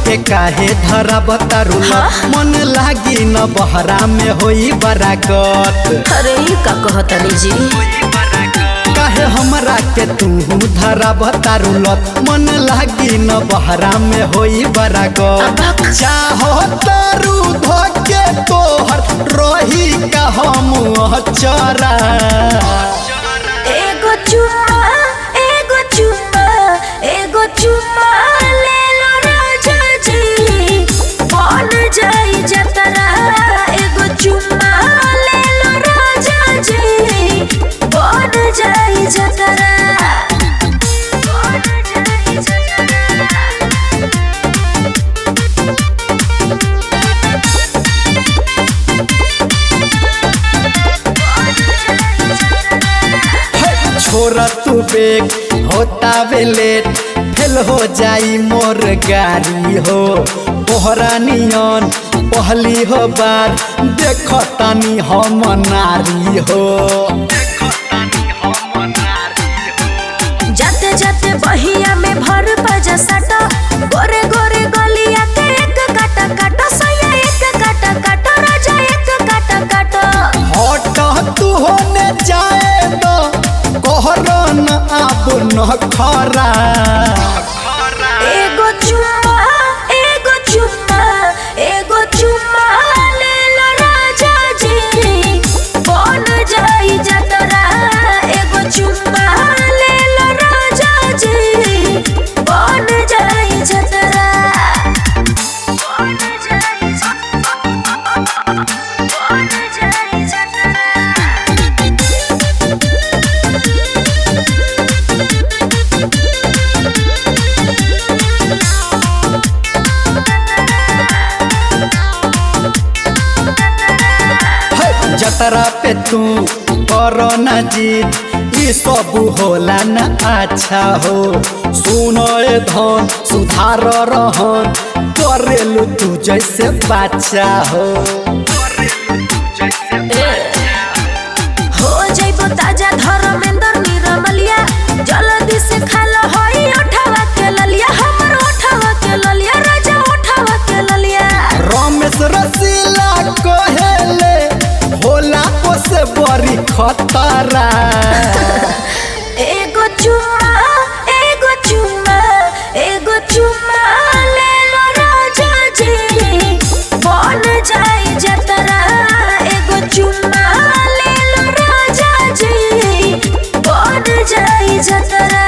के काहे धरा बतारुला मन लागी न बहरा में होई बरागत। अरे का कहतनी जी काहे हमरा के तू धरा बतारुलत मन लागी न बहरा में होई बरागत। चाहो तारू धके तोहर रही का हम चरा एगो चुम्मा एगो चुम्मा एगो चुम्मा ले लो राजा जी बन जाई जतरा। एगो चुम्मा ले लो राजा जी बन जाई जतरा। छोरा तू बेग होता वे लेट फेल हो जाई मोर गाड़ी हो। तोहरा नियन पहली हो बार देख तानी हम नारी हो। जाते जाते बहिया में भर बजा साटा गोरे गोरे गलिया के एक काटा काटा सया एक काटा काटा राजा एक काटा काटा। हट तू होने जाए तो कोहरन अब न खरा। एगो चुम्मा एगो चुम्मा एगो चुम्मा ले लो राजा जी बन जाई जतरा। एगो चुम्मा ले लो राजा जी बन जाई जतरा। बन जाई जतरा बन जाई जतरा। जतरा पे तू करो न जीत ई सब होला न अच्छा हो। सुनो ए धन सुधार रहन करेलू तू जैसे बच्चा हो। हो जाइबो ताजा धर्मेंद्र निरमलिया जल्दी से खालो होई उठावा के ललिया हमर उठावा के ललिया राजा उठावा के ललिया। रमेश रसीला कहेले होला से बड़ी खतरा। एगो चुम्मा एगो चुम्मा एगो चुम्मा ले लो राजा जी बन जाई जतरा। एगो चुम्मा ले लो राजा जी बन जाई जतरा।